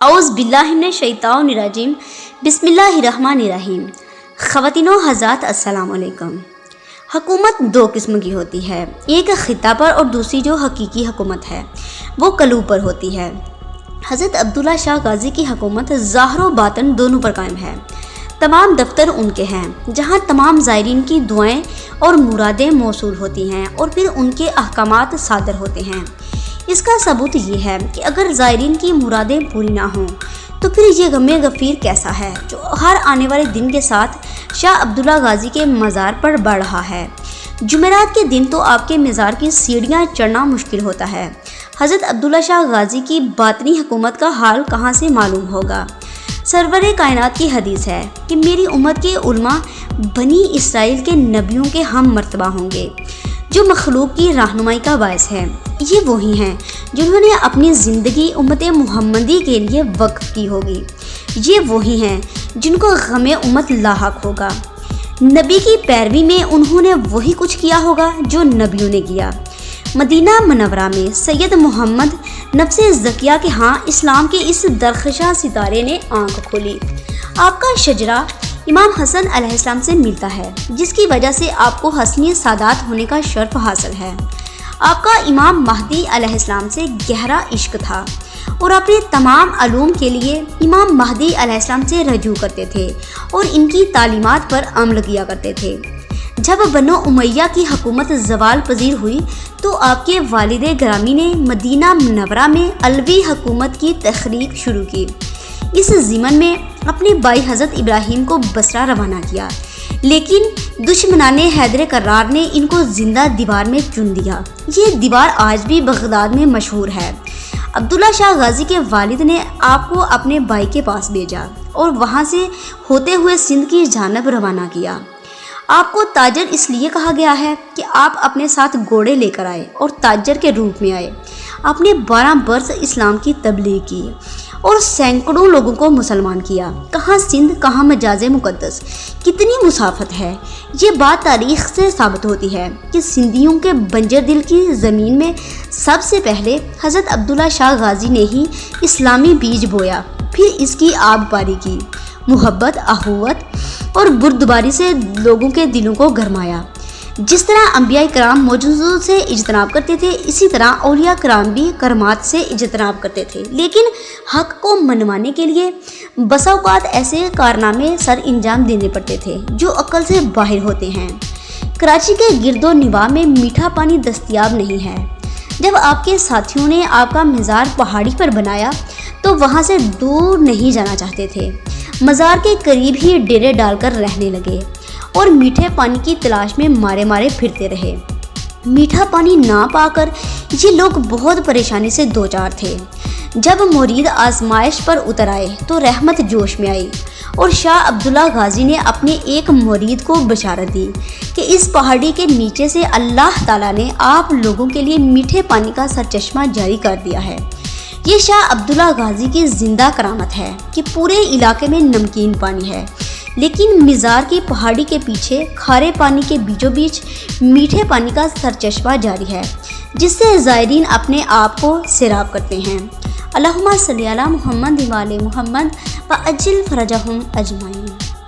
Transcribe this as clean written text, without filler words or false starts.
اعوذ باللہ من الشیطان الرجیم بسم اللہ الرحمن الرحیم۔ خواتین و حضرات السلام علیکم۔ حکومت دو قسم کی ہوتی ہے، ایک خطہ پر اور دوسری جو حقیقی حکومت ہے وہ قلوب پر ہوتی ہے۔ حضرت عبداللہ شاہ غازی کی حکومت ظاہر و باطن دونوں پر قائم ہے۔ تمام دفتر ان کے ہیں جہاں تمام زائرین کی دعائیں اور مرادیں موصول ہوتی ہیں اور پھر ان کے احکامات صادر ہوتے ہیں۔ اس کا ثبوت یہ ہے کہ اگر زائرین کی مرادیں پوری نہ ہوں تو پھر یہ غم غفیر کیسا ہے جو ہر آنے والے دن کے ساتھ شاہ عبداللہ غازی کے مزار پر بڑھ رہا ہے۔ جمعرات کے دن تو آپ کے مزار کی سیڑھیاں چڑھنا مشکل ہوتا ہے۔ حضرت عبداللہ شاہ غازی کی باطنی حکومت کا حال کہاں سے معلوم ہوگا؟ سرور کائنات کی حدیث ہے کہ میری امت کے علماء بنی اسرائیل کے نبیوں کے ہم مرتبہ ہوں گے جو مخلوق کی رہنمائی کا باعث ہے۔ یہ وہی ہیں جنہوں نے اپنی زندگی امت محمدی کے لیے وقف کی ہوگی۔ یہ وہی ہیں جن کو غم امت لاحق ہوگا۔ نبی کی پیروی میں انہوں نے وہی کچھ کیا ہوگا جو نبیوں نے کیا۔ مدینہ منورہ میں سید محمد نفس زکیہ کے ہاں اسلام کے اس درخشاں ستارے نے آنکھ کھولی۔ آپ کا شجرہ امام حسن علیہ السلام سے ملتا ہے جس کی وجہ سے آپ کو حسنی سادات ہونے کا شرف حاصل ہے۔ آپ کا امام مہدی علیہ السلام سے گہرا عشق تھا اور اپنے تمام علوم کے لیے امام مہدی علیہ السلام سے رجوع کرتے تھے اور ان کی تعلیمات پر عمل کیا کرتے تھے۔ جب بنو امیہ کی حکومت زوال پذیر ہوئی تو آپ کے والد گرامی نے مدینہ منورہ میں علوی حکومت کی تخلیق شروع کی۔ اس ضمن میں اپنے بھائی حضرت ابراہیم کو بصرہ روانہ کیا، لیکن دشمنان حیدر کرار نے ان کو زندہ دیوار میں چن دیا۔ یہ دیوار آج بھی بغداد میں مشہور ہے۔ عبداللہ شاہ غازی کے والد نے آپ کو اپنے بھائی کے پاس بھیجا اور وہاں سے ہوتے ہوئے سندھ کی جانب روانہ کیا۔ آپ کو تاجر اس لیے کہا گیا ہے کہ آپ اپنے ساتھ گھوڑے لے کر آئے اور تاجر کے روپ میں آئے۔ آپ نے 12 برس اسلام کی تبلیغ کی اور سینکڑوں لوگوں کو مسلمان کیا۔ کہاں سندھ، کہاں مجاز مقدس، کتنی مسافت ہے۔ یہ بات تاریخ سے ثابت ہوتی ہے کہ سندھیوں کے بنجر دل کی زمین میں سب سے پہلے حضرت عبداللہ شاہ غازی نے ہی اسلامی بیج بویا، پھر اس کی آب پاری کی، محبت، اخوت اور بردباری سے لوگوں کے دلوں کو گرمایا۔ جس طرح انبیاء کرام معجزوں سے اجتناب کرتے تھے، اسی طرح اولیاء کرام بھی کرامات سے اجتناب کرتے تھے، لیکن حق کو منوانے کے لیے بسا اوقات ایسے کارنامے سر انجام دینے پڑتے تھے جو عقل سے باہر ہوتے ہیں۔ کراچی کے گرد و نواح میں میٹھا پانی دستیاب نہیں ہے۔ جب آپ کے ساتھیوں نے آپ کا مزار پہاڑی پر بنایا تو وہاں سے دور نہیں جانا چاہتے تھے، مزار کے قریب ہی ڈیرے ڈال کر رہنے لگے اور میٹھے پانی کی تلاش میں مارے پھرتے رہے۔ میٹھا پانی نہ پا کر یہ لوگ بہت پریشانی سے دوچار تھے۔ جب مرید آزمائش پر اتر آئے تو رحمت جوش میں آئی اور شاہ عبداللہ غازی نے اپنے ایک مرید کو بشارت دی کہ اس پہاڑی کے نیچے سے اللہ تعالیٰ نے آپ لوگوں کے لیے میٹھے پانی کا سرچشمہ جاری کر دیا ہے۔ یہ شاہ عبداللہ غازی کی زندہ کرامت ہے کہ پورے علاقے میں نمکین پانی ہے، لیکن مزار کی پہاڑی کے پیچھے کھارے پانی کے بیچوں بیچ میٹھے پانی کا سرچشمہ جاری ہے جس سے زائرین اپنے آپ کو سیراب کرتے ہیں۔ اللہم صلی علی محمد و آل محمد وعجل فرجہم اجمعین۔